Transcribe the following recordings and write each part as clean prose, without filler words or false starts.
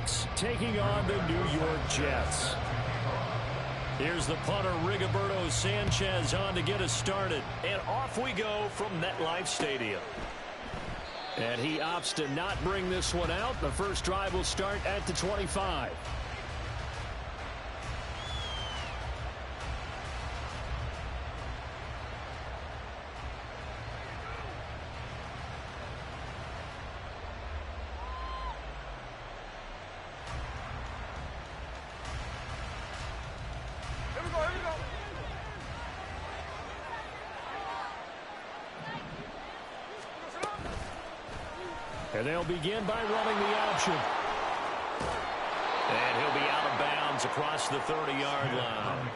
Seahawks taking on the New York Jets. Here's the punter, Rigoberto Sanchez, on to get us started. And off we go from MetLife Stadium. And he opts to not bring this one out. The first drive will start at the 25. And they'll begin by running the option. And he'll be out of bounds across the 30-yard line.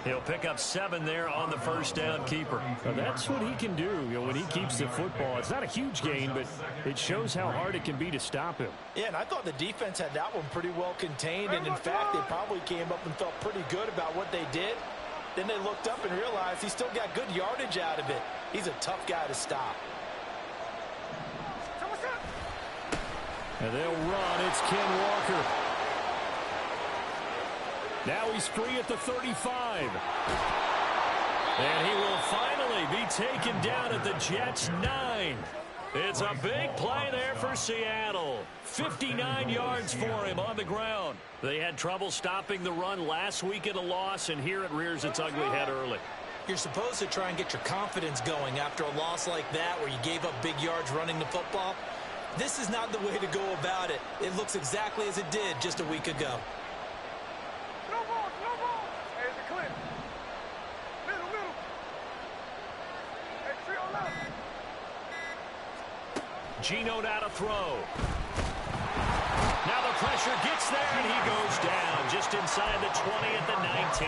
He'll pick up 7 there on the first down keeper. Now that's what he can do, when he keeps the football. It's not a huge gain, but it shows how hard it can be to stop him. Yeah, and I thought the defense had that one pretty well contained. And in fact, they probably came up and felt pretty good about what they did. Then they looked up and realized he still got good yardage out of it. He's a tough guy to stop. And they'll run. It's Ken Walker. Now he's free at the 35. And he will finally be taken down at the Jets' 9. It's a big play there for Seattle. 59 yards for him on the ground. They had trouble stopping the run last week at a loss, and here it rears its ugly head early. You're supposed to try and get your confidence going after a loss like that where you gave up big yards running the football. This is not the way to go about it. It looks exactly as it did just a week ago. No ball. There's the clip. Middle. Hey, trio left. Gino now to throw. Now the pressure gets there, and he goes down just inside the 20 at the 19.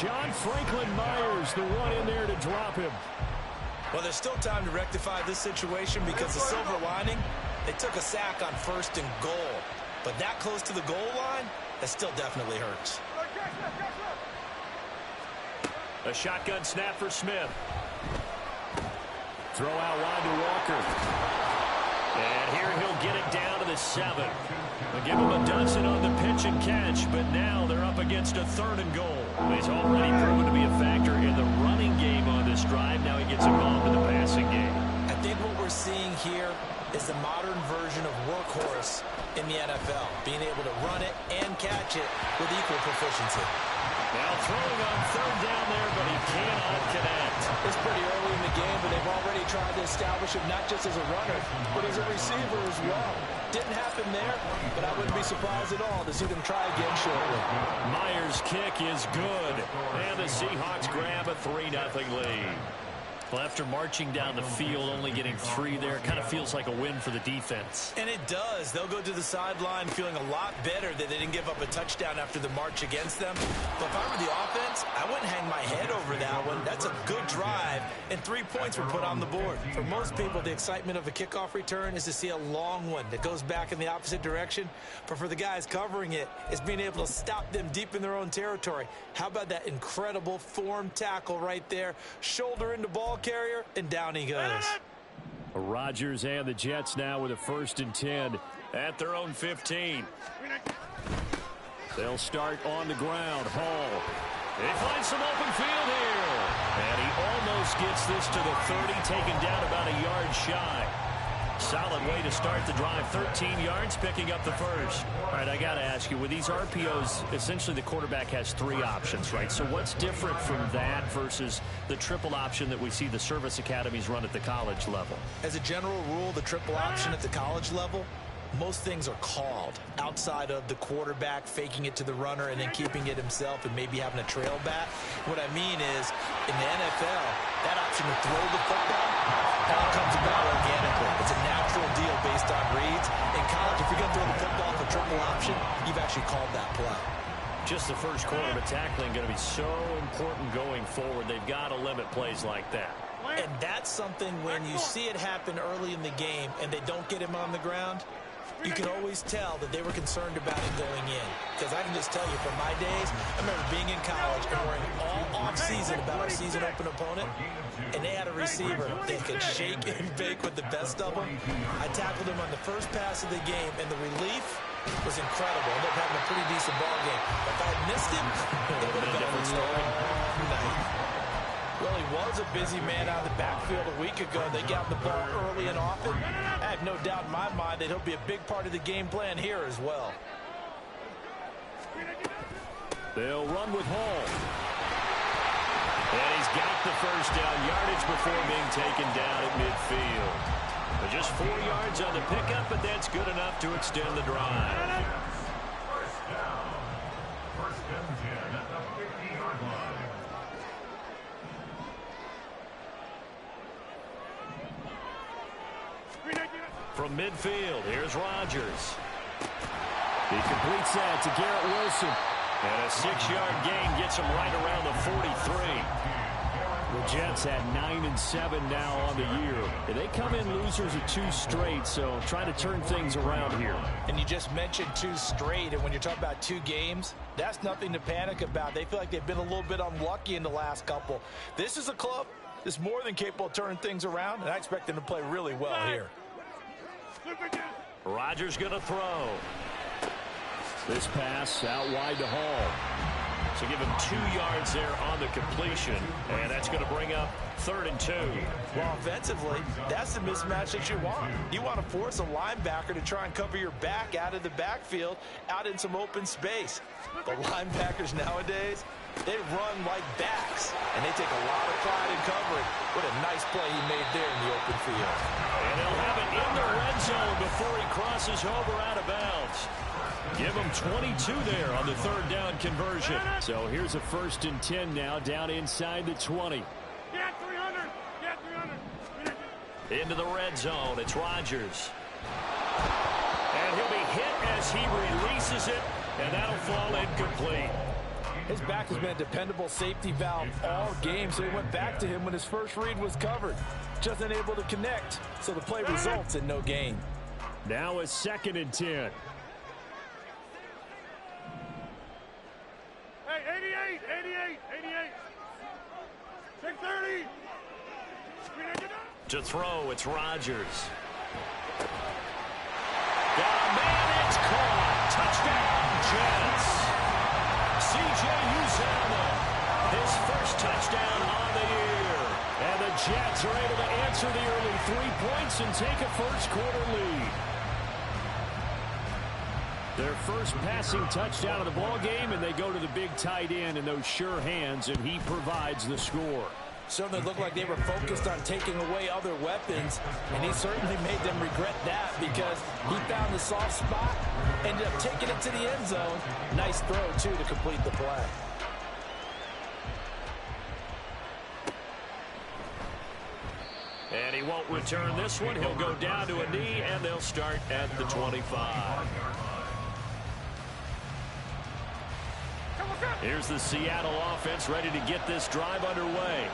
John Franklin Myers, the one in there to drop him. Well, there's still time to rectify this situation because the silver lining, they took a sack on 1st and goal. But that close to the goal line, that still definitely hurts. A shotgun snap for Smith. Throw out wide to Walker. And here he'll get it down to the 7. They'll give him a dozen on the pitch and catch, but now they're up against a 3rd and goal. He's already proven to be a factor in the running game on this drive. Now he gets involved in the passing game. I think what we're seeing here is the modern version of workhorse in the NFL, being able to run it and catch it with equal proficiency. Now throwing on 3rd down there, but he cannot connect. It's pretty early in the game, but they've already tried to establish him not just as a runner, but as a receiver as well. Didn't happen there, but I wouldn't be surprised at all to see them try again shortly. Myers' kick is good, and the Seahawks grab a 3-0 lead. Well, after marching down the field, only getting 3 there, it kind of feels like a win for the defense. And it does. They'll go to the sideline feeling a lot better that they didn't give up a touchdown after the march against them. But if I were the offense, I wouldn't hang my head over that one. That's a good drive, and 3 points were put on the board. For most people, the excitement of a kickoff return is to see a long one that goes back in the opposite direction. But for the guys covering it, it's being able to stop them deep in their own territory. How about that incredible form tackle right there? Shoulder into ball carrier, and down he goes. Rodgers and the Jets now with a 1st and 10 at their own 15. They'll start on the ground. Hall. They find some open field here. And he almost gets this to the 30, taken down about a yard shy. Solid way to start the drive. 13 yards, picking up the first. All right, I got to ask you, with these RPOs, essentially the quarterback has 3 options, right? So what's different from that versus the triple option that we see the service academies run at the college level? As a general rule, the triple option at the college level, most things are called outside of the quarterback faking it to the runner and then keeping it himself and maybe having a trail back. What I mean is, in the NFL, that option to throw the football all comes about organically. It's a natural deal based on reads. In college, if you're going to throw the football for triple option, you've actually called that play. Just the first quarter, but tackling going to be so important going forward. They've got to limit plays like that. And that's something when you see it happen early in the game and they don't get him on the ground, you can always tell that they were concerned about it going in. Because I can just tell you from my days, I remember being in college and worrying all off-season about our season open opponent, and they had a receiver that could shake and bake with the best of them. I tackled him on the first pass of the game, and the relief was incredible. Ended up having a pretty decent ball game. If I had missed him, it would have been a different story. Well, he was a busy man out of the backfield a week ago. They got the ball early and often. I have no doubt in my mind that he'll be a big part of the game plan here as well. They'll run with Hall. And he's got the first down yardage before being taken down at midfield. But just 4 yards on the pickup, but that's good enough to extend the drive. First down. First and 10 at the 50-yard line. From midfield, here's Rodgers. He completes that to Garrett Wilson. And a 6-yard gain gets him right around the 43. The Jets at 9-7 now on the year. And they come in losers of 2 straight, so trying to turn things around here. And you just mentioned 2 straight, and when you're talking about 2 games, that's nothing to panic about. They feel like they've been a little bit unlucky in the last couple. This is a club that's more than capable of turning things around, and I expect them to play really well here. Rodgers going to throw. This pass out wide to Hall. So give him 2 yards there on the completion, and that's going to bring up 3rd and 2. Well, offensively, that's the mismatch that you want. You want to force a linebacker to try and cover your back out of the backfield, out in some open space. The linebackers nowadays, they run like backs, and they take a lot of pride in covering. What a nice play he made there in the open field. And they'll have it in the red zone before he crosses over out of bounds. Give him 22 there on the 3rd down conversion. So here's a 1st and 10 now down inside the 20. Get 300. Get 300. Into the red zone. It's Rodgers. And he'll be hit as he releases it, and that'll fall incomplete. His back has been a dependable safety valve all game, so he went back to him when his first read was covered. Just unable to connect, so the play results in no gain. Now a 2nd and 10. Hey, 88. 630. To throw, it's Rodgers. Got a man, it's caught. Touchdown, Jets. C.J. Uzomah, his first touchdown on the year. And the Jets are able to answer the early 3 points and take a first-quarter lead. Their first passing touchdown of the ball game, and they go to the big tight end in those sure hands, and he provides the score. Certainly looked like they were focused on taking away other weapons, and he certainly made them regret that because he found the soft spot, ended up taking it to the end zone. Nice throw, too, to complete the play. And he won't return this one. He'll go down to a knee, and they'll start at the 25. Here's the Seattle offense ready to get this drive underway.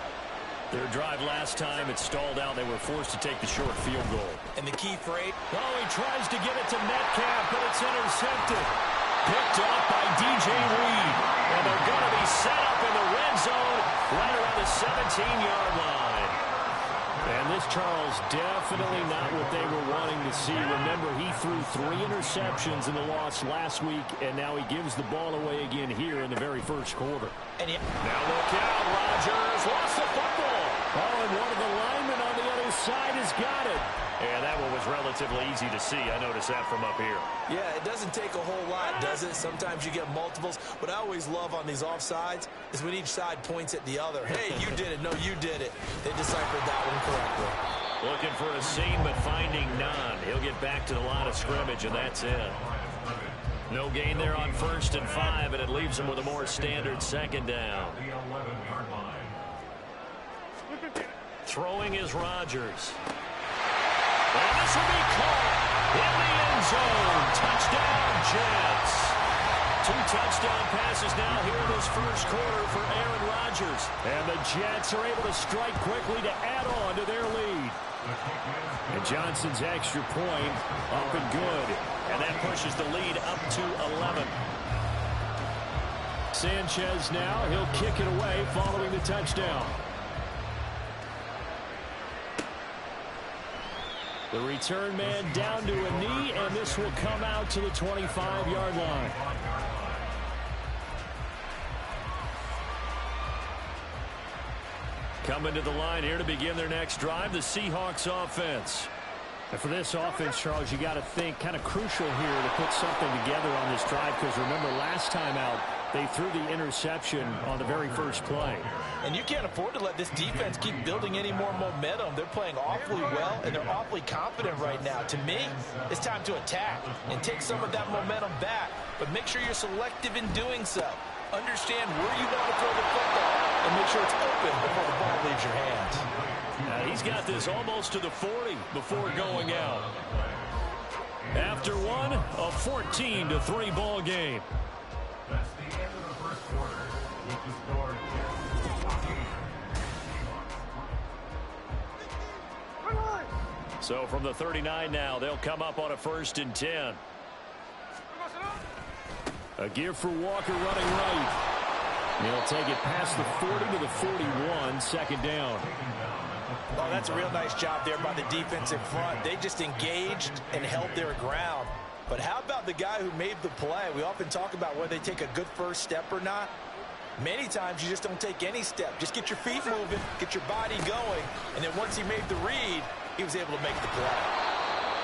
Their drive last time, it stalled out. They were forced to take the short field goal. And the key for 8. Oh, he tries to get it to Metcalf, but it's intercepted. Picked off by DJ Reed. And they're going to be set up in the red zone right around the 17-yard line. And this, Charles, definitely not what they were wanting to see. Remember, he threw 3 interceptions in the loss last week, and now he gives the ball away again here in the very first quarter. And now look out, Rodgers lost the football. Oh, and one of the linemen on the other side has got it. And that one was relatively easy to see. I noticed that from up here. Yeah, it doesn't take a whole lot, does it? Sometimes you get multiples. What I always love on these offsides is when each side points at the other. Hey, you did it. No, you did it. They deciphered that one correctly. Looking for a seam, but finding none. He'll get back to the line of scrimmage, and that's it. No gain there on 1st and 5, and it leaves him with a more standard 2nd down. Throwing is Rodgers. And this will be caught in the end zone. Touchdown, Jets. 2 touchdown passes now here in this first quarter for Aaron Rodgers. And the Jets are able to strike quickly to add on to their lead. And Johnson's extra point up and good. And that pushes the lead up to 11. Sanchez now, he'll kick it away following the touchdown. The return man down to a knee, and this will come out to the 25-yard line. Coming to the line here to begin their next drive, the Seahawks offense. And for this offense, Charles, you got to think kind of crucial here to put something together on this drive, because remember last time out, they threw the interception on the very first play. And you can't afford to let this defense keep building any more momentum. They're playing awfully well, and they're awfully confident right now. To me, it's time to attack and take some of that momentum back, but make sure you're selective in doing so. Understand where you want to throw the football and make sure it's open before the ball leaves your hands. He's got this almost to the 40 before going out. After one, a 14-3 ball game. That's the end of the first quarter, with the score 10-14. So from the 39 now, they'll come up on a 1st and 10. A give for Walker running right. He'll take it past the 40 to the 41, 2nd down. Oh, that's a real nice job there by the defense in front. They just engaged and held their ground. But how about the guy who made the play? We often talk about whether they take a good first step or not. Many times you just don't take any step. Just get your feet moving, get your body going, and then once he made the read, he was able to make the play.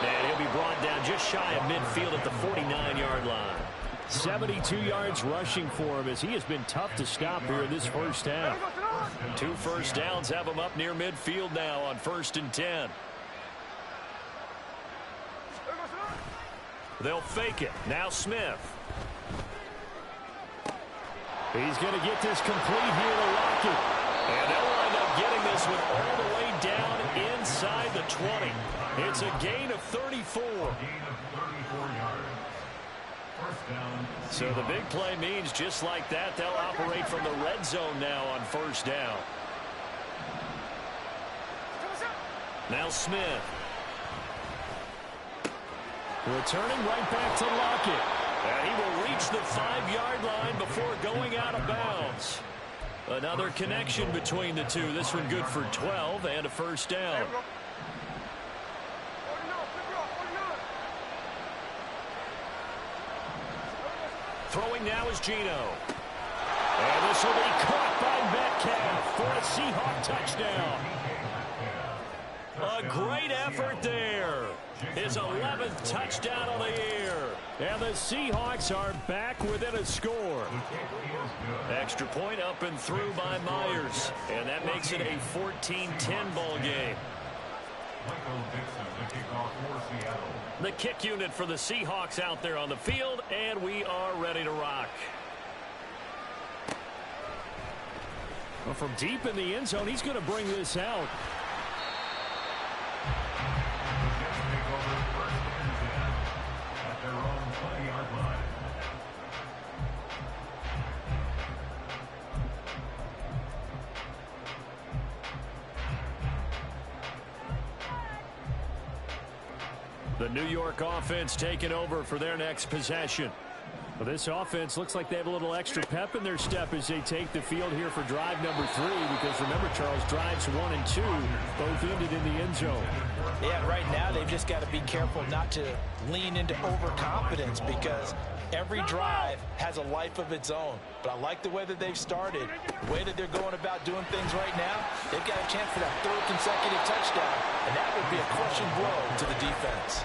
And he'll be brought down just shy of midfield at the 49-yard line. 72 yards rushing for him, as he has been tough to stop here in this first half. 2 first downs have him up near midfield now on 1st and 10. They'll fake it. Now Smith. He's going to get this complete here to Lockett. And they'll wind up getting this one all the way down inside the 20. It's a gain of 34. So the big play means just like that, they'll operate from the red zone now on 1st down. Now Smith. Returning right back to Lockett. And he will reach the 5-yard line before going out of bounds. Another connection between the two. This one good for 12 and a 1st down. Throwing now is Geno. And this will be caught by Metcalf for a Seahawk touchdown. A great effort there. His 11th touchdown of the year. And the Seahawks are back within a score. Extra point up and through by Myers. And that makes it a 14-10 ball game. The kick unit for the Seahawks out there on the field, and we are ready to rock. Well, from deep in the end zone, he's going to bring this out. The New York offense taking over for their next possession. Well, this offense looks like they have a little extra pep in their step as they take the field here for drive number 3, because remember, Charles, drives 1 and 2 both ended in the end zone. Yeah, right now they've just got to be careful not to lean into overconfidence, because every drive has a life of its own. But I like the way that they've started, the way that they're going about doing things right now. They've got a chance for that 3rd consecutive touchdown, and that would be a crushing blow to the defense.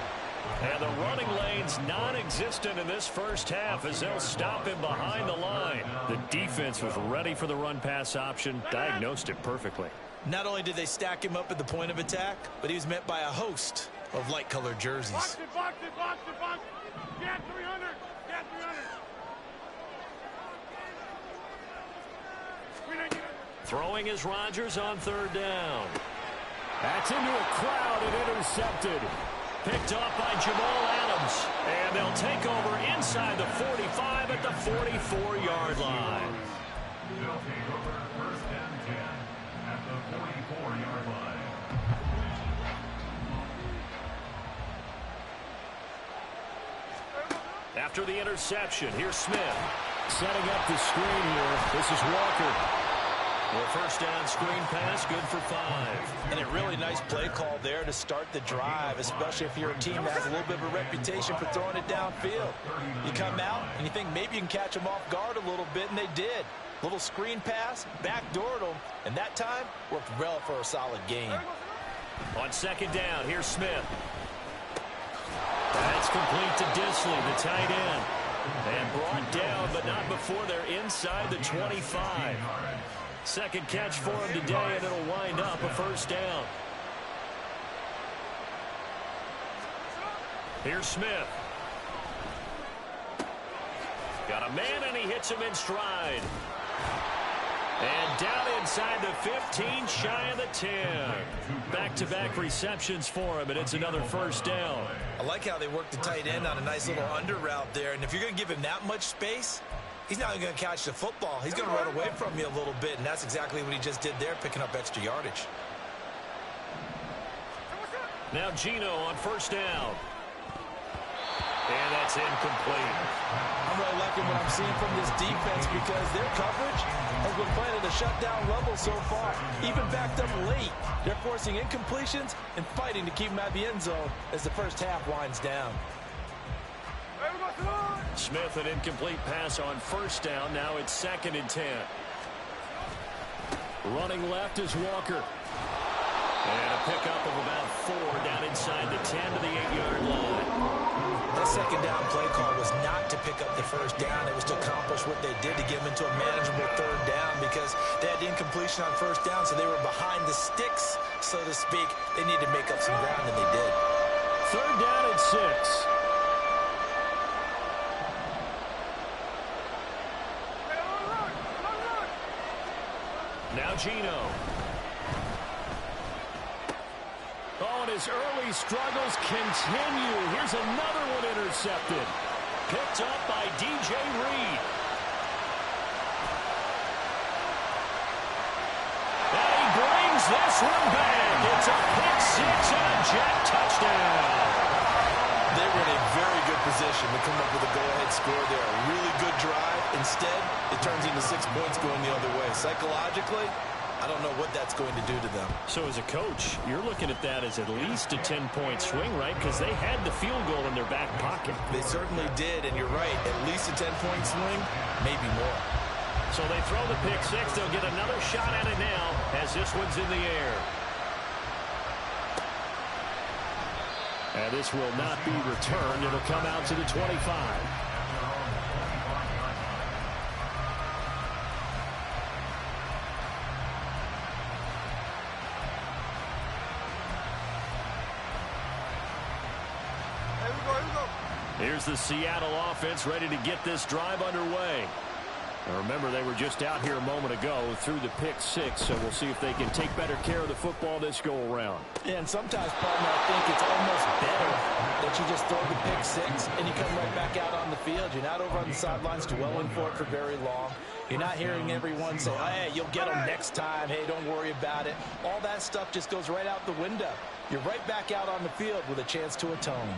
And the running lane's non-existent in this first half as they'll stop him behind the line. The defense was ready for the run-pass option, diagnosed it perfectly. Not only did they stack him up at the point of attack, but he was met by a host of light-colored jerseys. Box it, box it, box it, box it. Get 300. Get 300. Throwing is Rodgers on 3rd down. That's into a crowd and intercepted. Picked off by Jamal Adams. And they'll take over inside the 45 at the 44-yard line. They'll take over 1st and 10 at the 44-yard line. After the interception, here's Smith. Setting up the screen here. This is Walker. Well, first down screen pass, good for 5. And a really nice play call there to start the drive, especially if you're a team that has a little bit of a reputation for throwing it downfield. You come out and you think maybe you can catch them off guard a little bit, and they did. Little screen pass, backdoored them, and that time worked well for a solid gain. On second down, here's Smith. That's complete to Disley, the tight end. And brought down, but not before they're inside the 25. Second catch for him today, and it'll wind up a first down. Here's Smith. Got a man, and he hits him in stride. And down inside the 15, shy of the 10. Back-to-back receptions for him, and it's another first down. I like how they work the tight end on a nice little under route there. And if you're going to give him that much space, he's not going to catch the football. He's going to run away from you a little bit, and that's exactly what he just did there, picking up extra yardage. Now Gino on first down. And that's incomplete. I'm really liking what I'm seeing from this defense because their coverage has been playing at a shutdown level so far. Even backed up late, they're forcing incompletions and fighting to keep them at the end zone as the first half winds down. Smith, an incomplete pass on first down. Now it's 2nd and 10. Running left is Walker. And a pickup of about 4 down inside the 10 to the 8-yard line. That second down play call was not to pick up the first down. It was to accomplish what they did to get them into a manageable third down because they had the incompletion on first down, so they were behind the sticks, so to speak. They needed to make up some ground, and they did. Third down and 6. Now Gino. Oh, and his early struggles continue. Here's another one intercepted. Picked up by DJ Reed. And he brings this one back. It's a pick 6 and a jet touchdown. They were in a very good position to come up with a go-ahead score there. A really good drive. Instead, it turns into 6 points going the other way. Psychologically, I don't know what that's going to do to them. So as a coach, you're looking at that as at least a 10-point swing, right? Because they had the field goal in their back pocket. They certainly did, and you're right. At least a 10-point swing, maybe more. So they throw the pick 6. They'll get another shot at it now as this one's in the air. And this will not be returned. It'll come out to the 25. Here's the Seattle offense ready to get this drive underway. Now remember, they were just out here a moment ago through the pick 6, so we'll see if they can take better care of the football this go-around. Yeah, and sometimes, partner, I think it's almost better that you just throw the pick 6 and you come right back out on the field. You're not over on the sidelines dwelling for it for very long. You're not hearing everyone say, hey, you'll get them next time. Hey, don't worry about it. All that stuff just goes right out the window. You're right back out on the field with a chance to atone.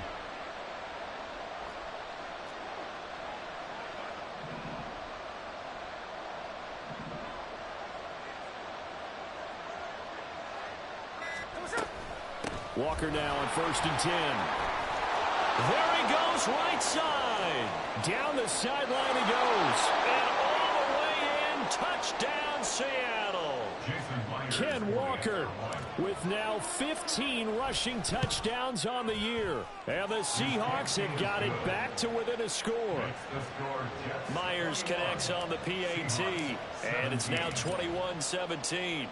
Walker now on 1st and 10. There he goes, right side. Down the sideline he goes. And all the way in, touchdown Seattle. Ken Walker with now 15 rushing touchdowns on the year. And the Seahawks have got it back to within a score. Myers connects on the PAT. And it's now 21-17.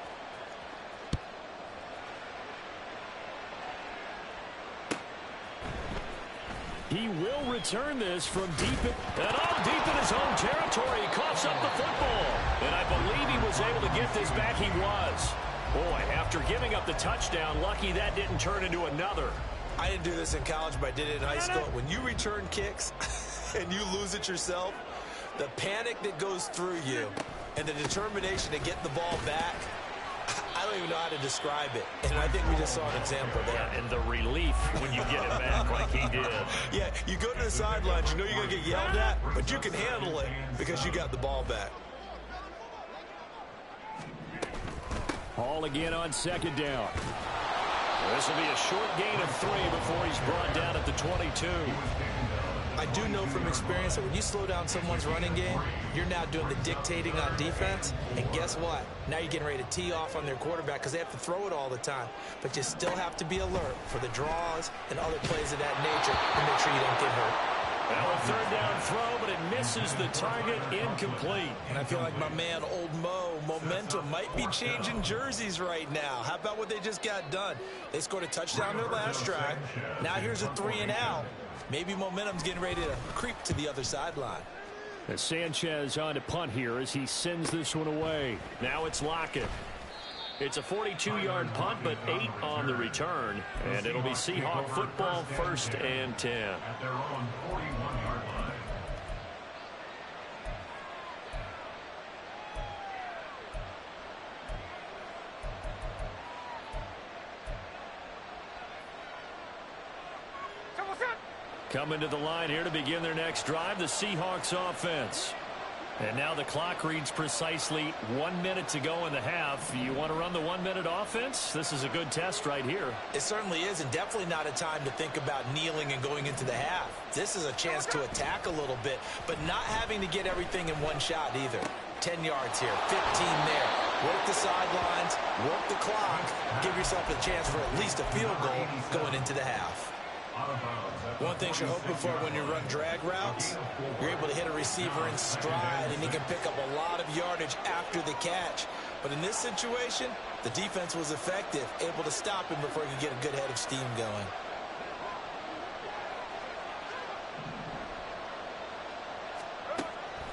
He will return this from deep in his own territory. He coughs up the football. And I believe he was able to get this back. He was. Boy, after giving up the touchdown, lucky that didn't turn into another. I didn't do this in college, but I did it in high school. When you return kicks and you lose it yourself, the panic that goes through you and the determination to get the ball back, I don't even know how to describe it. And I think we just saw an example there. Yeah, and the relief when you get it back like he did. Yeah, you go to the sidelines, you know you're going to get yelled at, but you can handle it because you got the ball back. Hall again on second down. This will be a short gain of 3 before he's brought down at the 22. I do know from experience that when you slow down someone's running game, you're now doing the dictating on defense. And guess what? Now you're getting ready to tee off on their quarterback because they have to throw it all the time. But you still have to be alert for the draws and other plays of that nature and make sure you don't get hurt. Well, a third down throw, but it misses the target, incomplete. And I feel like my man, Old Mo, momentum might be changing jerseys right now. How about what they just got done? They scored a touchdown their last drive. Now here's a 3 and out. Maybe momentum's getting ready to creep to the other sideline. As Sanchez on to punt here as he sends this one away. Now it's Lockett. It's a 42-yard punt, but 8 on the return. And it'll be Seahawk football, 1st and 10. At their own 41-yard line. Coming to the line here to begin their next drive, the Seahawks offense. And now the clock reads precisely 1 minute to go in the half. You want to run the 1 minute offense? This is a good test right here. It certainly is, and definitely not a time to think about kneeling and going into the half. This is a chance to attack a little bit, but not having to get everything in one shot either. 10 yards here, 15 there. Work the sidelines, work the clock, give yourself a chance for at least a field goal going into the half. One thing you're hoping for when you run drag routes, you're able to hit a receiver in stride, and he can pick up a lot of yardage after the catch. But in this situation, the defense was effective, able to stop him before he could get a good head of steam going.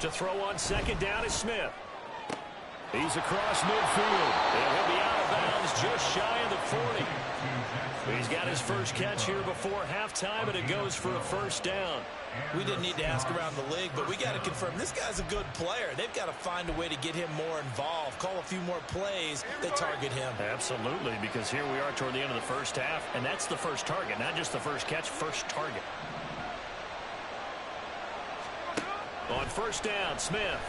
To throw on second down is Smith. He's across midfield, and he'll be out of bounds just shy of the 40. He's got his first catch here before halftime, and it goes for a first down. We didn't need to ask around the league, but we got to confirm this guy's a good player. They've got to find a way to get him more involved, call a few more plays that target him. Absolutely, because here we are toward the end of the first half, and that's the first target, not just the first catch, first target. On first down, Smith.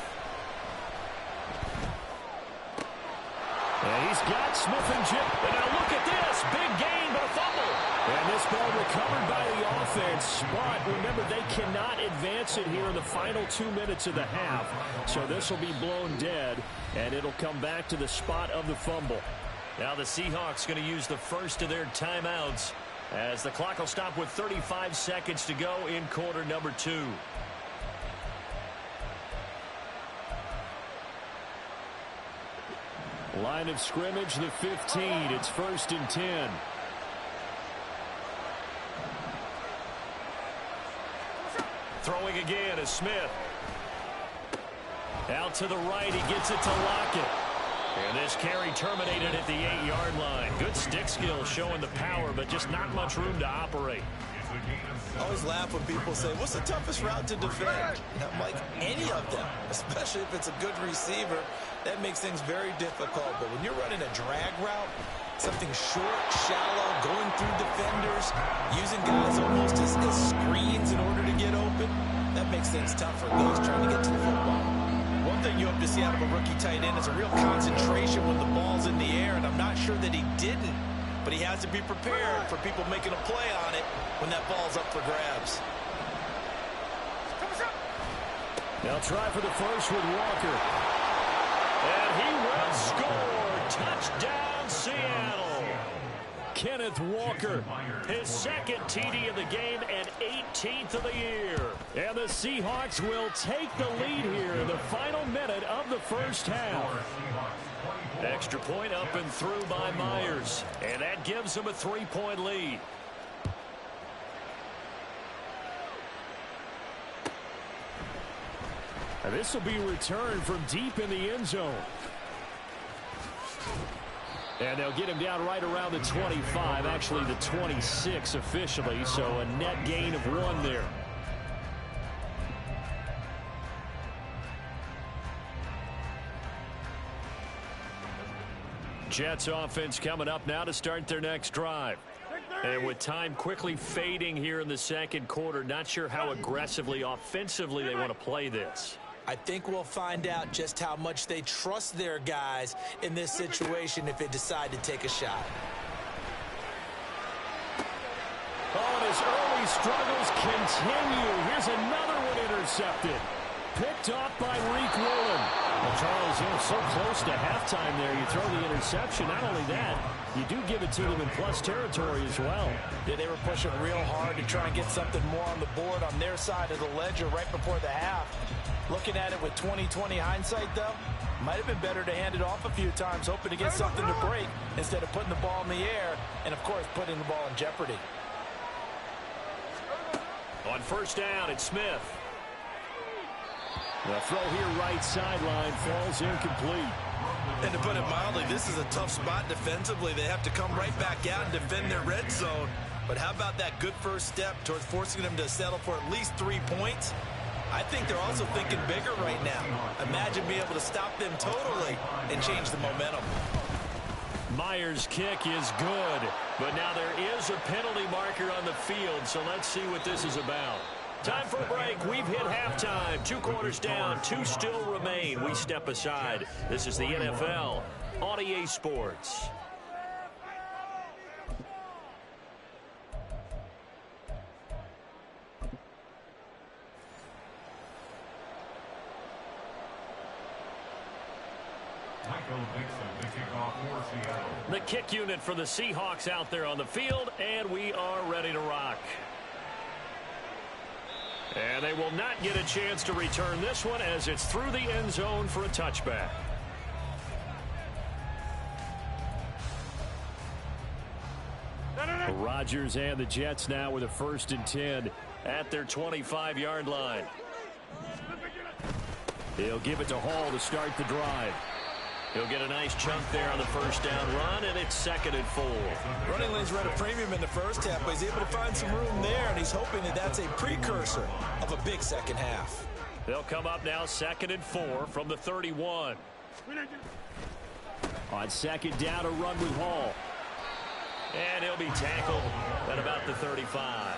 And he's got Smith and Jip. And now look at this. Big gain, but a fumble. And this ball recovered by the offense. But remember, they cannot advance it here in the final 2 minutes of the half. So this will be blown dead, and it'll come back to the spot of the fumble. Now the Seahawks going to use the first of their timeouts as the clock will stop with 35 seconds to go in quarter number 2. Line of scrimmage, the 15. It's 1st and 10. Throwing again is Smith. Out to the right, he gets it to Lockett. And this carry terminated at the 8-yard line. Good stick skill showing the power, but just not much room to operate. I always laugh when people say, what's the toughest route to defend? And I'm like, any of them, especially if it's a good receiver. That makes things very difficult. But when you're running a drag route, something short, shallow, going through defenders, using guys almost as screens in order to get open, that makes things tougher. Those trying to get to the football. One thing you hope to see out of a rookie tight end is a real concentration when the ball's in the air, and I'm not sure that he didn't. But he has to be prepared for people making a play on it when that ball's up for grabs. They'll try for the first with Walker. And he will score. Touchdown, Seattle. Kenneth Walker, his second TD of the game and 18th of the year. And the Seahawks will take the lead here in the final minute of the first half. Extra point up and through by Myers. And that gives them a 3-point lead. And this will be returned from deep in the end zone. And they'll get him down right around the 25, actually the 26 officially, so a net gain of 1 there. Jets offense coming up now to start their next drive. And with time quickly fading here in the second quarter, not sure how aggressively, offensively they want to play this. I think we'll find out just how much they trust their guys in this situation if they decide to take a shot. Oh, and his early struggles continue. Here's another one intercepted. Picked off by Reek Woolen. Well, Charles, so close to halftime there. You throw the interception. Not only that, you do give it to them in plus territory as well. Yeah, they were pushing real hard to try and get something more on the board on their side of the ledger right before the half. Looking at it with 20/20 hindsight, though, might have been better to hand it off a few times, hoping to get something to break instead of putting the ball in the air and, of course, putting the ball in jeopardy. On first down, it's Smith. The throw here right sideline falls incomplete. And to put it mildly, this is a tough spot defensively. They have to come right back out and defend their red zone. But how about that good first step towards forcing them to settle for at least 3 points? I think they're also thinking bigger right now. Imagine being able to stop them totally and change the momentum. Myers' kick is good, but now there is a penalty marker on the field, so let's see what this is about. Time for a break. We've hit halftime. 2 quarters down, 2 still remain. We step aside. This is the NFL on EA Sports. The kick unit for the Seahawks out there on the field, and we are ready to rock. And they will not get a chance to return this one as it's through the end zone for a touchback. Rodgers and the Jets now with a 1st and 10 at their 25-yard line. He'll give it to Hall to start the drive. He'll get a nice chunk there on the first down run, and it's 2nd and 4. Running lanes were at a premium in the first half, but he's able to find some room there, and he's hoping that that's a precursor of a big second half. They'll come up now 2nd and 4 from the 31. On 2nd down, a run with Hall. And he'll be tackled at about the 35.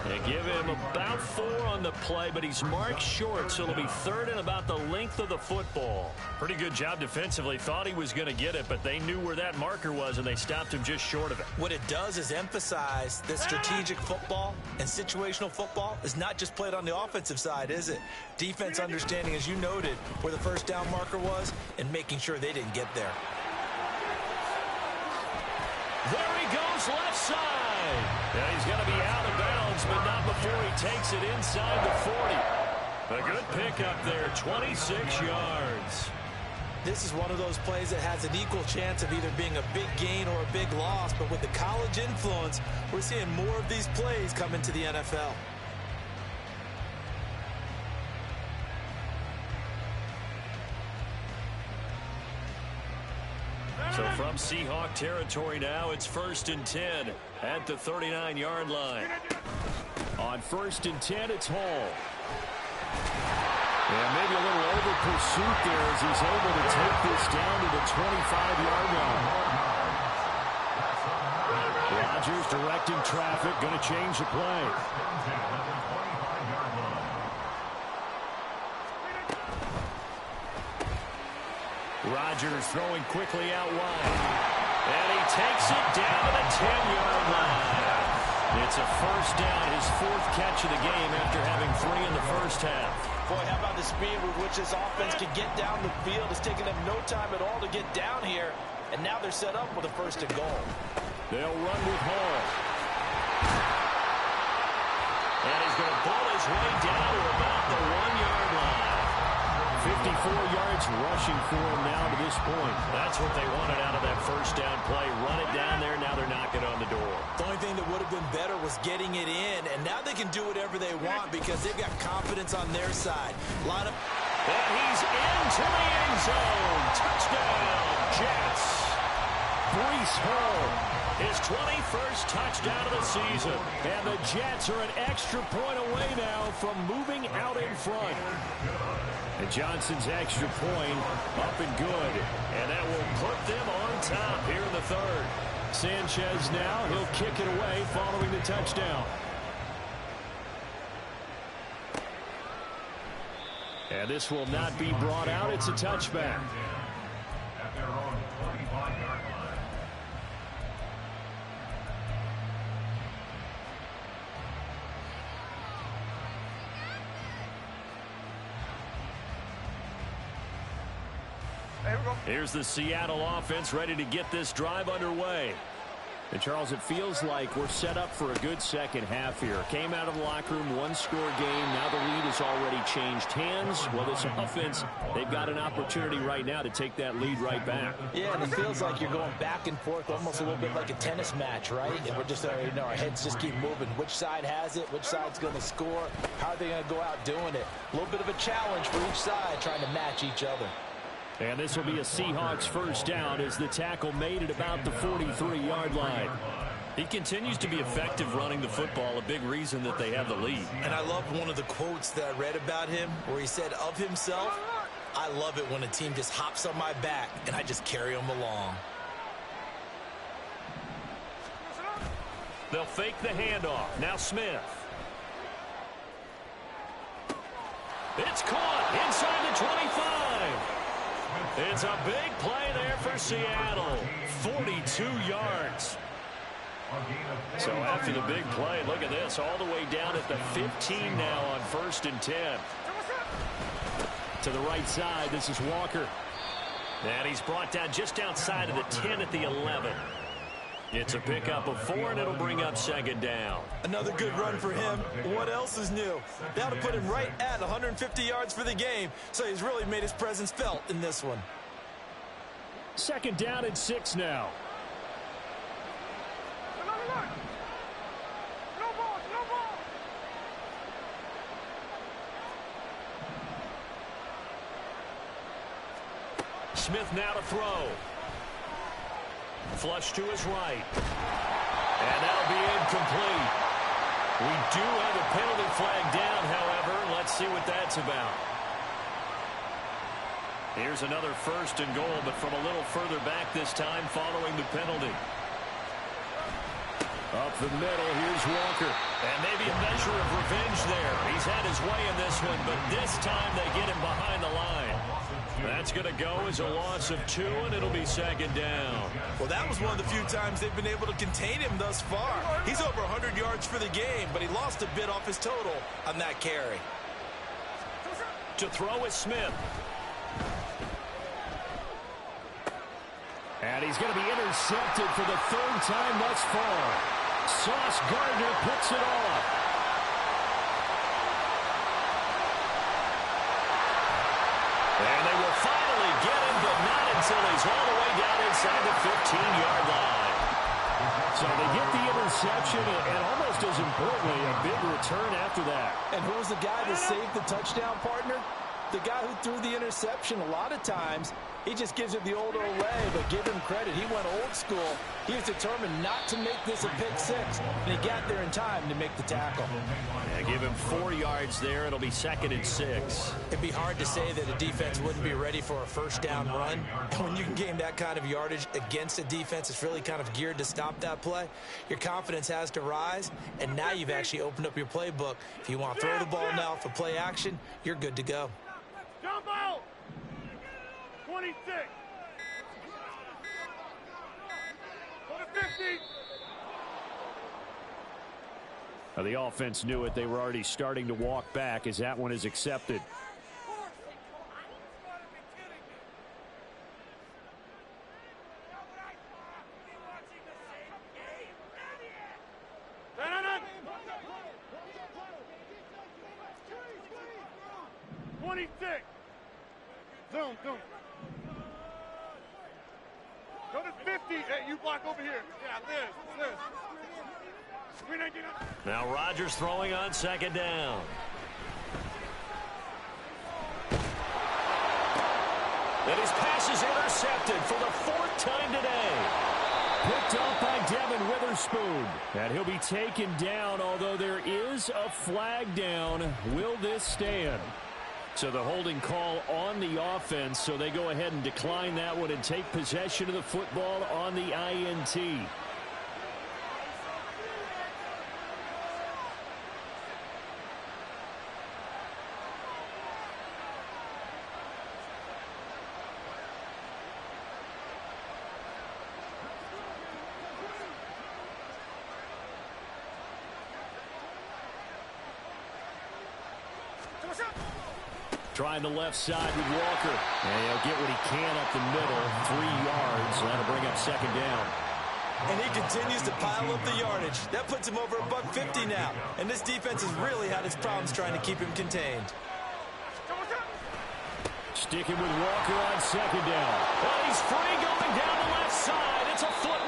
They give him about 4 on the play, but he's marked short, so it'll be 3rd and about the length of the football. Pretty good job defensively. Thought he was going to get it, but they knew where that marker was, and they stopped him just short of it. What it does is emphasize that strategic football and situational football is not just played on the offensive side, is it? Defense understanding, as you noted, where the first down marker was and making sure they didn't get there. There he goes, left side. Yeah, he's going to be out of bounds, but not before he takes it inside the 40. A good pickup there, 26 yards. This is one of those plays that has an equal chance of either being a big gain or a big loss, but with the college influence, we're seeing more of these plays come into the NFL. So from Seahawk territory now, it's 1st and 10 at the 39-yard line. On 1st and 10, it's Hall. And maybe a little over pursuit there as he's able to take this down to the 25-yard line. Rodgers directing traffic, going to change the play. Rodgers throwing quickly out wide. And he takes it down to the 10-yard line. It's a first down, his 4th catch of the game after having 3 in the first half. Boy, how about the speed with which this offense can get down the field? It's taken them no time at all to get down here. And now they're set up with a 1st and goal. They'll run with Hall. And he's going to pull his way down to about the 1-yard line. 54 yards rushing for him now to this point. That's what they wanted out of that first down play. Run it down there. Now they're knocking on the door. The only thing that would have been better was getting it in, and now they can do whatever they want because they've got confidence on their side. Line up. And he's into the end zone. Touchdown, Jets. Breece Hall, his 21st touchdown of the season. And the Jets are an extra point away now from moving out in front. And Johnson's extra point up and good. And that will put them on top here in the 3rd. Sanchez now, he'll kick it away following the touchdown. And this will not be brought out. It's a touchback. At their own 45-yard line. Here's the Seattle offense ready to get this drive underway. And, Charles, it feels like we're set up for a good second half here. Came out of the locker room, one-score game. Now the lead has already changed hands. Well, this offense, they've got an opportunity right now to take that lead right back. Yeah, and it feels like you're going back and forth, almost a little bit like a tennis match, right? And we're just, our heads just keep moving. Which side has it? Which side's going to score? How are they going to go out doing it? A little bit of a challenge for each side, trying to match each other. And this will be a Seahawks first down as the tackle made at about the 43-yard line. He continues to be effective running the football, a big reason that they have the lead. And I love one of the quotes that I read about him where he said of himself, I love it when a team just hops on my back and I just carry them along. They'll fake the handoff. Now Smith. It's caught inside the 25. It's a big play there for Seattle. 42 yards. So after the big play, look at this. All the way down at the 15 now on 1st and 10. To the right side, this is Walker. And he's brought down just outside of the 10 at the 11. It's a pickup of 4, and it'll bring up 2nd down. Another good run for him. What else is new? That'll put him right at 150 yards for the game, so he's really made his presence felt in this one. 2nd down and 6 now. Smith now to throw. Flush to his right. And that'll be incomplete. We do have a penalty flag down, however. Let's see what that's about. Here's another 1st and goal, but from a little further back this time following the penalty. Up the middle, here's Walker. And maybe a measure of revenge there. He's had his way in this one, but this time they get him behind the line. That's going to go as a loss of 2, and it'll be 2nd down. Well, that was one of the few times they've been able to contain him thus far. He's over 100 yards for the game, but he lost a bit off his total on that carry. To throw is Smith. And he's going to be intercepted for the 3rd time thus far. Sauce Gardner picks it off. And they will finally get him, but not until he's all the way down inside the 15-yard line. So they get the interception, and almost as importantly, a big return after that. And who was the guy that saved the touchdown, partner? The guy who threw the interception. A lot of times, he just gives it the old Olay, but give him credit. He went old school. He was determined not to make this a pick 6, and he got there in time to make the tackle. Yeah, give him 4 yards there. It'll be 2nd and 6. It'd be hard to say that a defense wouldn't be ready for a 1st down run. When you can gain that kind of yardage against a defense that's really kind of geared to stop that play, your confidence has to rise, and now you've actually opened up your playbook. If you want to throw the ball now for play action, you're good to go. Jump out! 26. Go to 50. The offense knew it. They were already starting to walk back as that one is accepted. Zoom. Go to 50. Hey, you block over here. Yeah, this. Now Rodgers throwing on 2nd down. And his pass is intercepted for the 4th time today. Picked up by Devin Witherspoon. And he'll be taken down, although there is a flag down. Will this stand? So the holding call on the offense, so they go ahead and decline that one and take possession of the football on the INT. Trying the left side with Walker. And he'll get what he can up the middle. 3 yards. That'll bring up second down. And he continues to pile up the yardage. That puts him over $150 now. And this defense has really had its problems trying to keep him contained. Sticking with Walker on second down. Well, he's free going down the left side. It's a foot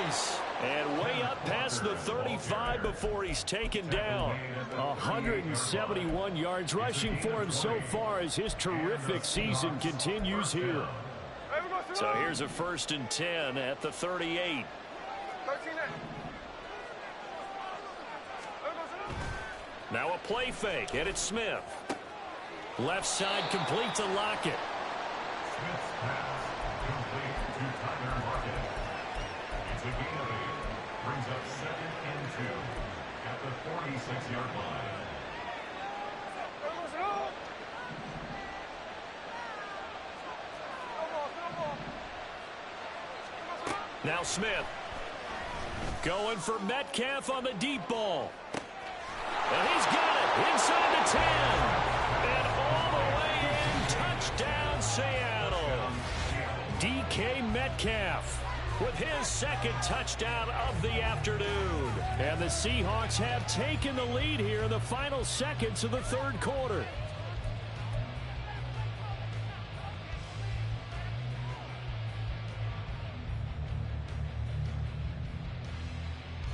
race. And way up past the 35 before he's taken down. 171 yards rushing for him so far as his terrific season continues here. So here's a 1st and 10 at the 38. Now a play fake, and it's Smith. Left side complete to Lockett. Smith's pass complete to Tyler Lockett. It's a gain of 8. Brings up 2nd and 2 at the 46-yard line. Now Smith. Going for Metcalf on the deep ball. And he's got it inside the 10. And all the way in. Touchdown, Seattle. DK Metcalf with his 2nd touchdown of the afternoon. And the Seahawks have taken the lead here in the final seconds of the 3rd quarter.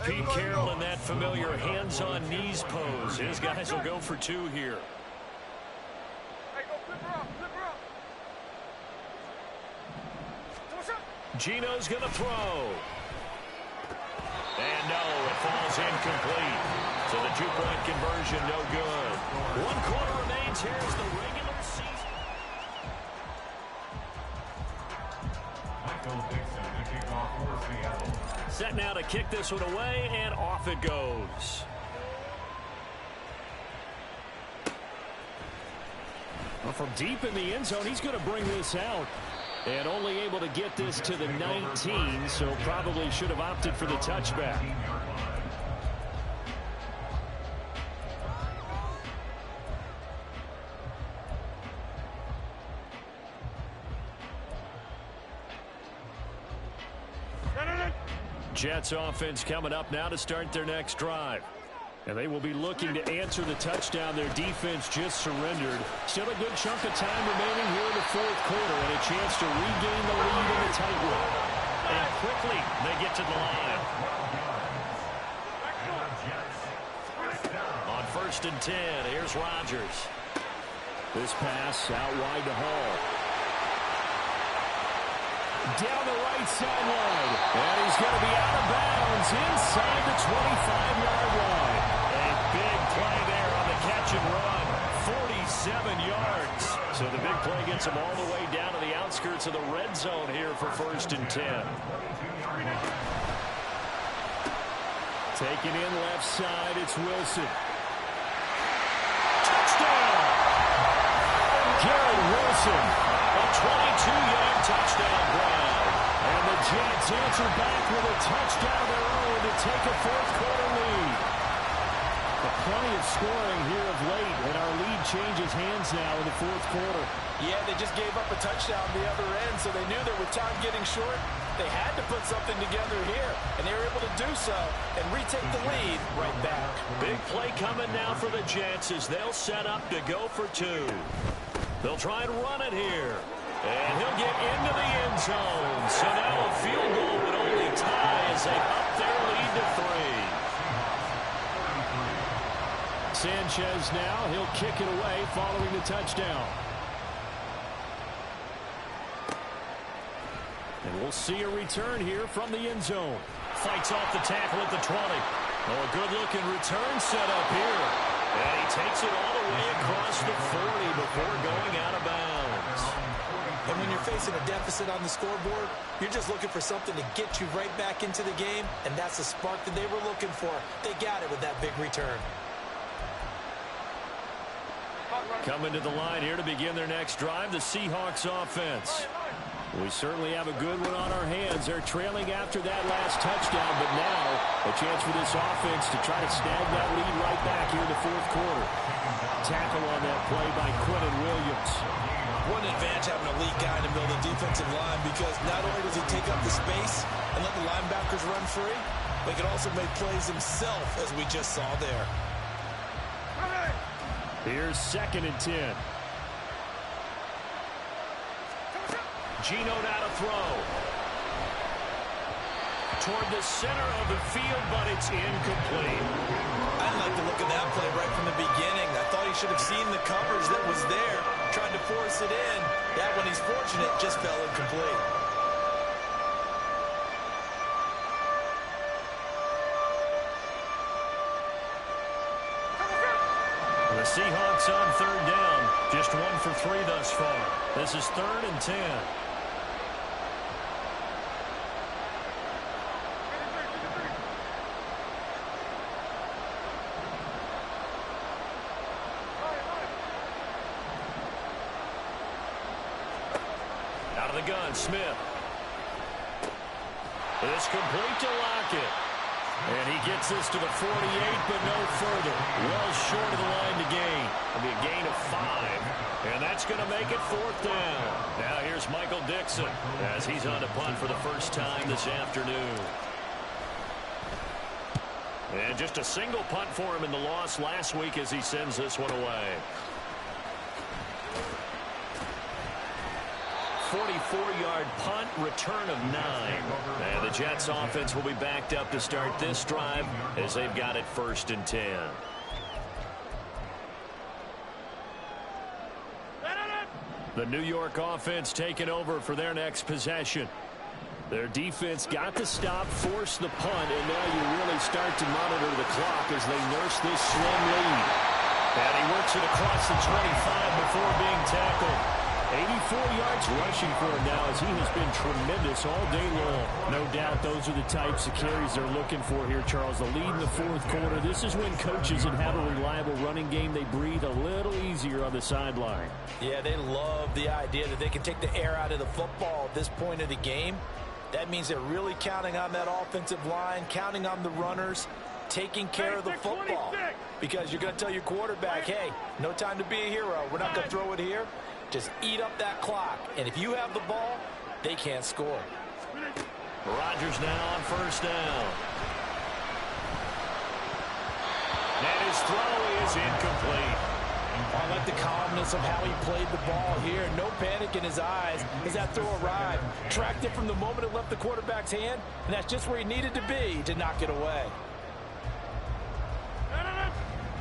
Pete Carroll in that familiar hands-on knees pose. His guys will go for 2 here. Gino's going to throw. And no, it falls incomplete. So the 2-point conversion no good. 1 quarter remains here as the regular season. Michael Dixon, the kickoff for Seattle. Set now to kick this one away, and off it goes. Well, from deep in the end zone, he's going to bring this out. And only able to get this to the 19, so probably should have opted for the touchback. Jets offense coming up now to start their next drive. And they will be looking to answer the touchdown their defense just surrendered. Still a good chunk of time remaining here in the 4th quarter and a chance to regain the lead in the tightrope. And quickly they get to the line. On 1st and 10, here's Rodgers. This pass out wide to Hall. Down the right sideline. And he's going to be out of bounds inside the 25-yard line. A big play there on the catch and run. 47 yards. So the big play gets him all the way down to the outskirts of the red zone here for 1st and 10. Taking in left side, it's Wilson. Touchdown! Garrett Wilson. A 22-yard touchdown grab. And the Jets answer back with a touchdown of their own to take a 4th quarter lead. But plenty of scoring here of late, and our lead changes hands now in the 4th quarter. Yeah, they just gave up a touchdown the other end, so they knew that with time getting short, they had to put something together here, and they were able to do so and retake the lead right back. Big play coming now for the Jets as they'll set up to go for 2. They'll try and run it here. And he'll get into the end zone. So now a field goal would only tie as they up their lead to 3. Sanchez now, he'll kick it away following the touchdown. And we'll see a return here from the end zone. Fights off the tackle at the 20. Oh, a good-looking return set up here. And he takes it all the way across the 40 before going out of bounds. And when you're facing a deficit on the scoreboard, you're just looking for something to get you right back into the game, and that's the spark that they were looking for. They got it with that big return. Coming to the line here to begin their next drive, the Seahawks offense. We certainly have a good one on our hands. They're trailing after that last touchdown, but now a chance for this offense to try to snag that lead right back here in the 4th quarter. Tackle on that play by Quentin Williams. What an advantage having an elite guy in the middle of the defensive line, because not only does he take up the space and let the linebackers run free, but he can also make plays himself, as we just saw there. Here's 2nd and 10. Geno now to throw. Toward the center of the field, but it's incomplete. I like the look of that play right from the beginning. I thought he should have seen the coverage that was there, tried to force it in. That one, he's fortunate, just fell incomplete. The Seahawks on 3rd down. Just 1 for 3 thus far. This is 3rd and 10. Out of the gun, Smith. It's complete to Lockett. And he gets this to the 48, but no further. Well short of the line to gain. It'll be a gain of 5. And that's going to make it 4th down. Now here's Michael Dixon as he's on to punt for the first time this afternoon. And just a single punt for him in the loss last week as he sends this one away. 44-yard punt, return of 9. And the Jets offense will be backed up to start this drive as they've got it 1st and 10. The New York offense taking over for their next possession. Their defense got the stop, forced the punt, and now you really start to monitor the clock as they nurse this slim lead. And he works it across the 25 before being tackled. 84 yards rushing for him now as he has been tremendous all day long. No doubt those are the types of carries they're looking for here, Charles. The lead in the 4th quarter. This is when coaches that have a reliable running game, they breathe a little easier on the sideline. Yeah, they love the idea that they can take the air out of the football at this point of the game. That means they're really counting on that offensive line, counting on the runners, taking care of the football. Because you're going to tell your quarterback, hey, no time to be a hero. We're not going to throw it here. Just eat up that clock. And if you have the ball, they can't score. Rodgers now on 1st down. And his throw is incomplete. I like the calmness of how he played the ball here. No panic in his eyes as that throw arrived. Tracked it from the moment it left the quarterback's hand, and that's just where he needed to be to knock it away.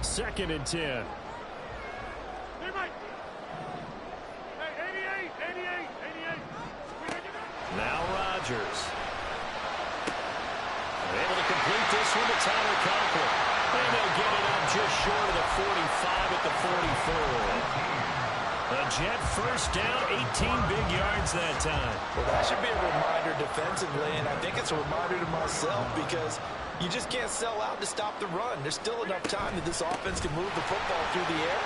2nd and 10. Now Rodgers. Able to complete this one to Tyler Conklin. And they'll get it up just short of the 45 at the 44. A Jet 1st down, 18 big yards that time. Well, that should be a reminder defensively, and I think it's a reminder to myself because you just can't sell out to stop the run. There's still enough time that this offense can move the football through the air,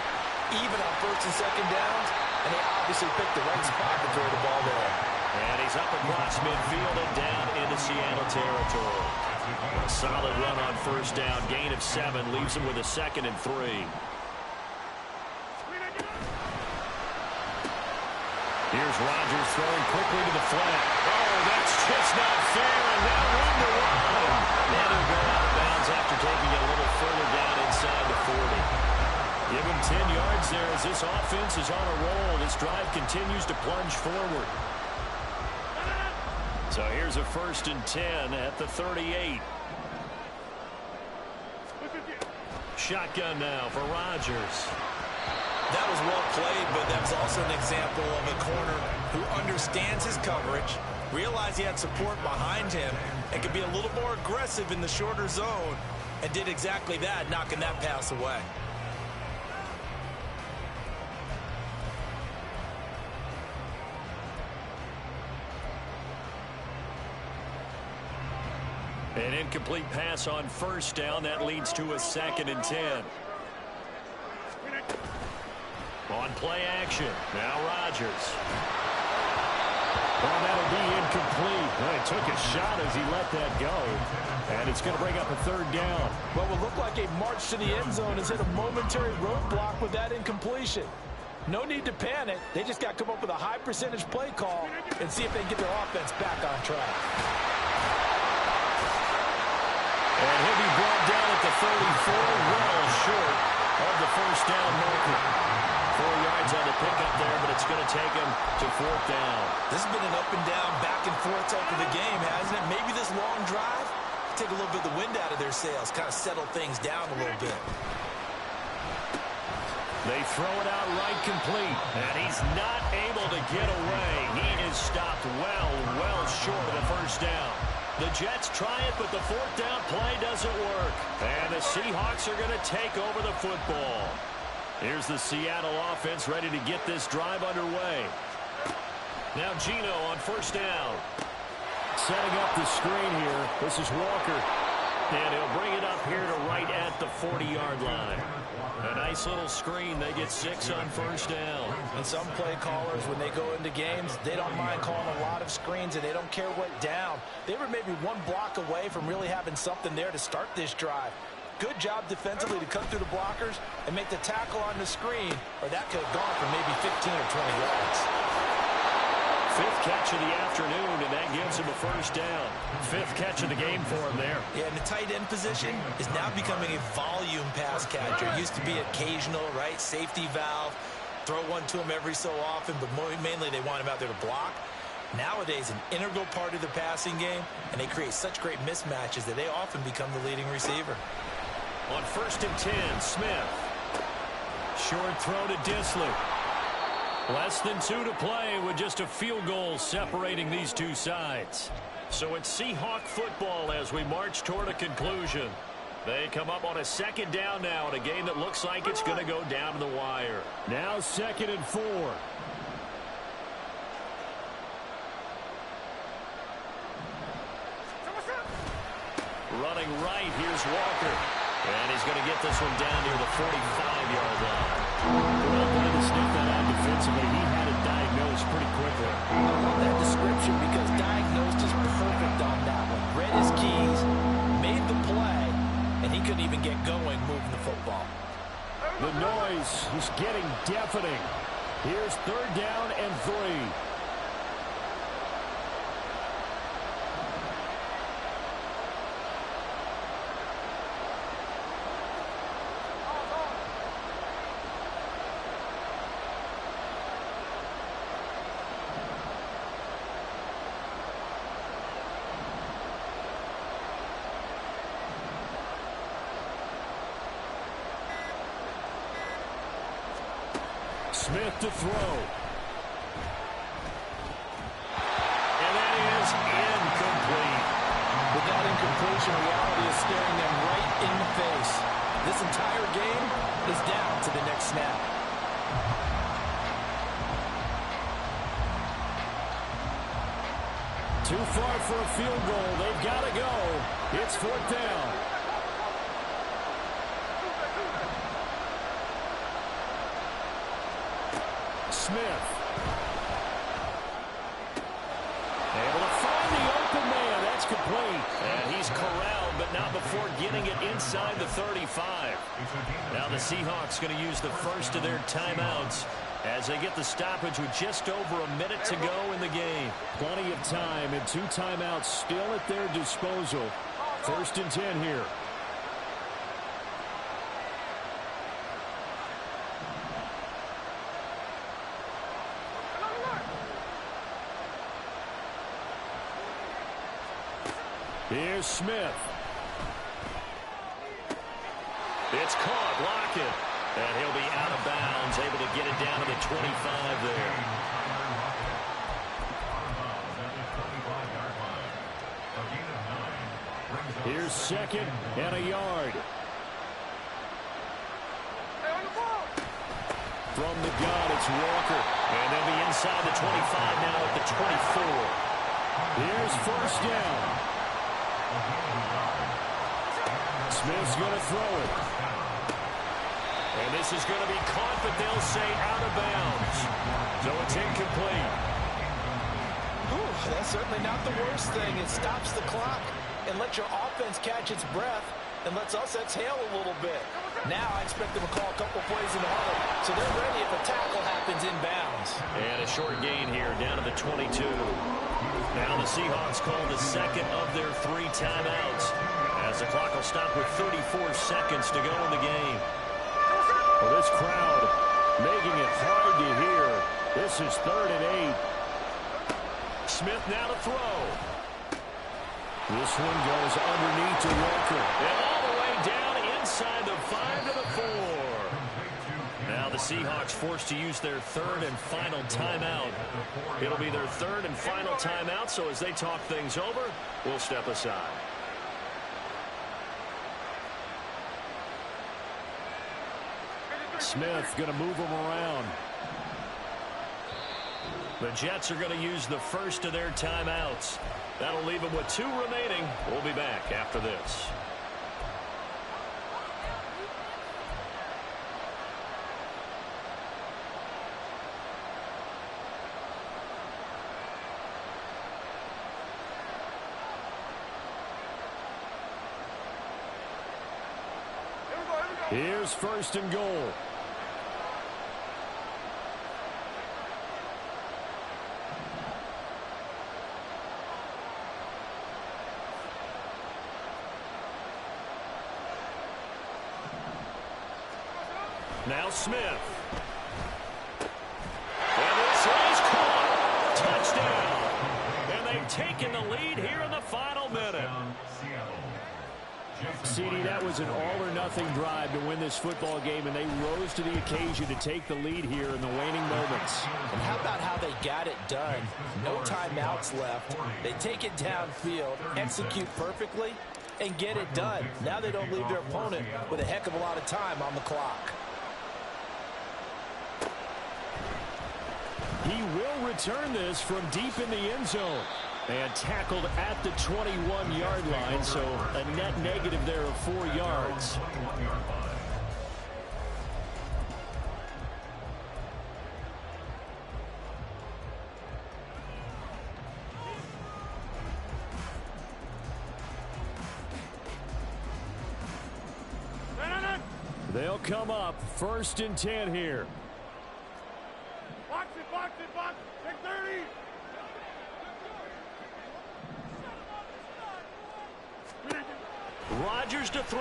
even on 1st and 2nd downs, and they obviously picked the right spot to throw the ball there. And he's up across midfield and down into Seattle territory. A solid run on 1st down. Gain of 7 leaves him with a 2nd and 3. Here's Rodgers throwing quickly to the flat. Oh, that's just not fair, and now 1 to 1. And he'll go out of bounds after taking it a little further down inside the 40. Give him 10 yards there as this offense is on a roll. This drive continues to plunge forward. So here's a 1st and 10 at the 38. Shotgun now for Rodgers. That was well played, but that was also an example of a corner who understands his coverage, realized he had support behind him, and could be a little more aggressive in the shorter zone, and did exactly that, knocking that pass away. An incomplete pass on 1st down. That leads to a 2nd and 10. On play action. Now Rodgers. Well, that'll be incomplete. Well, he took a shot as he let that go. And it's going to bring up a 3rd down. What will look like a march to the end zone has hit a momentary roadblock with that incompletion. No need to panic. They just got to come up with a high percentage play call and see if they can get their offense back on track. And he'll be brought down at the 34, well short of the first down marker. 4 yards on the pickup there, but it's going to take him to 4th down. This has been an up and down, back and forth type of a game, hasn't it? Maybe this long drive take a little bit of the wind out of their sails, kind of settle things down a little bit. They throw it out right complete, and he's not able to get away. He is stopped well short of the first down. The Jets try it, but the 4th down play doesn't work. And the Seahawks are going to take over the football. Here's the Seattle offense ready to get this drive underway. Now Geno on 1st down. Setting up the screen here. This is Walker. And he'll bring it up here to right at the 40-yard line. A nice little screen. They get 6 on 1st down. And some play callers, when they go into games, they don't mind calling a lot of screens, and they don't care what down. They were maybe one block away from really having something there to start this drive. Good job defensively to cut through the blockers and make the tackle on the screen, or that could have gone for maybe 15 or 20 yards. 5th catch of the afternoon, and that gives him a 1st down. 5th catch of the game for him there. Yeah, and the tight end position is now becoming a volume pass catcher. It used to be occasional, right? Safety valve. Throw one to him every so often, but mainly they want him out there to block. Nowadays, an integral part of the passing game, and they create such great mismatches that they often become the leading receiver. On 1st and 10, Smith. Short throw to Disley. Less than 2 to play with just a field goal separating these two sides. So it's Seahawk football as we march toward a conclusion. They come up on a 2nd down now in a game that looks like it's going to go down to the wire. Now 2nd and 4. Running right, here's Walker. And he's going to get this one down near the 45-yard line. Well, trying to sniff that out defensively. He had it diagnosed pretty quickly. I love that description because diagnosed is perfect on that one. Read his keys, made the play, and he couldn't even get going moving the football. The noise is getting deafening. Here's 3rd down and 3. Smith to throw. And that is incomplete. With that incompletion, reality is staring them right in the face. This entire game is down to the next snap. Too far for a field goal. They've got to go. It's 4th down. Smith. Able to find the open man. That's complete. And he's corralled, but not before getting it inside the 35. Now the Seahawks going to use the first of their timeouts as they get the stoppage with just over a minute to go in the game. Plenty of time and 2 timeouts still at their disposal. 1st and 10 here. Here's Smith. It's caught, Lockett. And he'll be out of bounds, able to get it down to the 25 there. Here's 2nd and a yard. From the gun, it's Walker. And they'll be inside the 25 now at the 24. Here's 1st down. Smith's going to throw it. And this is going to be caught, but they'll say out of bounds. So it's incomplete. Whew, that's certainly not the worst thing. It stops the clock and lets your offense catch its breath and lets us exhale a little bit. Now I expect them to call a couple plays in the huddle, so they're ready if a tackle happens inbounds. And a short gain here, down to the 22. Now the Seahawks call the second of their 3 timeouts, as the clock will stop with 34 seconds to go in the game. Well, this crowd making it hard to hear. This is 3rd and 8. Smith now to throw. This one goes underneath to Walker. And all the way down inside the 5 to the 4. Now the Seahawks forced to use their 3rd and final timeout. It'll be their 3rd and final timeout, so as they talk things over, we'll step aside. Smith going to move him around. The Jets are going to use the first of their timeouts. That'll leave them with 2 remaining. We'll be back after this. Here's 1st and goal. Now Smith. And this is caught. Touchdown. And they've taken the lead here in the final minute. CD, that was an all-or-nothing drive to win this football game, and they rose to the occasion to take the lead here in the waning moments. And how about how they got it done? No timeouts left. They take it downfield, execute perfectly, and get it done. Now they don't leave their opponent with a heck of a lot of time on the clock. He will return this from deep in the end zone. And tackled at the 21-yard line, so a net negative there of 4 yards. They'll come up 1st and 10 here. Box it, box it, box it. Take 30. Rodgers to throw.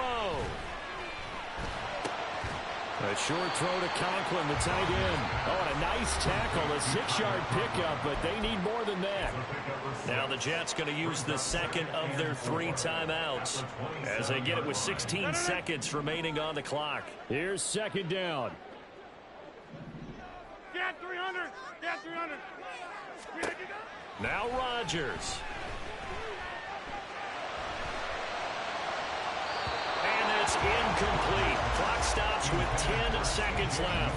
A short throw to Conklin, the tight end. Oh, and a nice tackle, a 6-yard pickup, but they need more than that. Now the Jets going to use the second of their 3 timeouts as they get it with 16 seconds remaining on the clock. Here's 2nd down. Get 300. Get 300. Now Rodgers. And it's incomplete. Clock stops with 10 seconds left.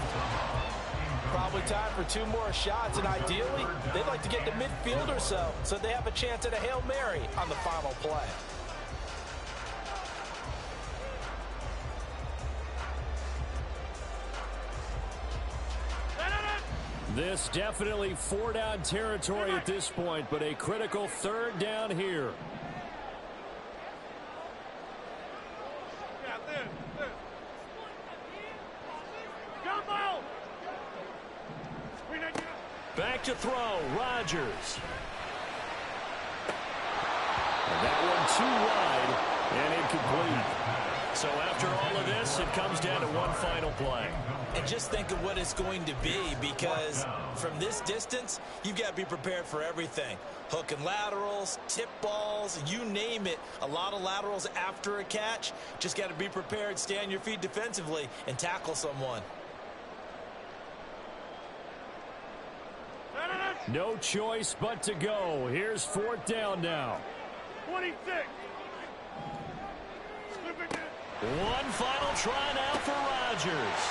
Probably time for 2 more shots, and ideally, they'd like to get to midfield or so they have a chance at a Hail Mary on the final play. This definitely 4-down territory at this point, but a critical 3rd down here. Back to throw, Rodgers. And that one too wide and incomplete. So after all of this, it comes down to one final play. And just think of what it's going to be, because from this distance, you've got to be prepared for everything. Hook and laterals, tip balls, you name it. A lot of laterals after a catch. Just got to be prepared, stay on your feet defensively, and tackle someone. No choice but to go. Here's 4th down now. 26. One final try now for Rodgers.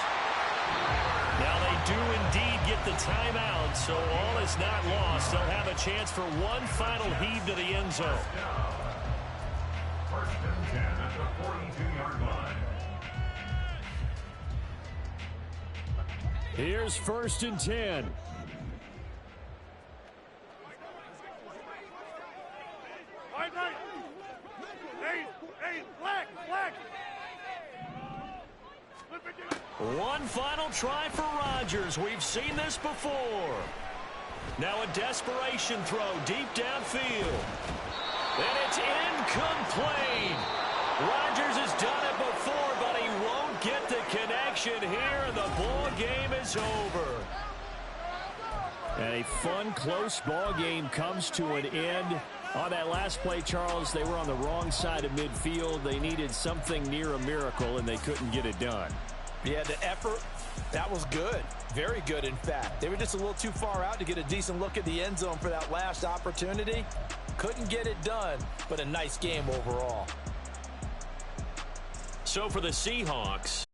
Now they do indeed get the timeout, so all is not lost. They'll have a chance for one final heave to the end zone. 1st and 10 at the 42-yard line. Here's 1st and 10. Hey, black. One final try for Rodgers. We've seen this before. Now a desperation throw deep downfield. And it's incomplete. Rodgers has done it before, but he won't get the connection here, and the ball game is over. And a fun, close ball game comes to an end. On that last play, Charles, they were on the wrong side of midfield. They needed something near a miracle, and they couldn't get it done. Yeah, the effort, that was good. Very good, in fact. They were just a little too far out to get a decent look at the end zone for that last opportunity. Couldn't get it done, but a nice game overall. So for the Seahawks,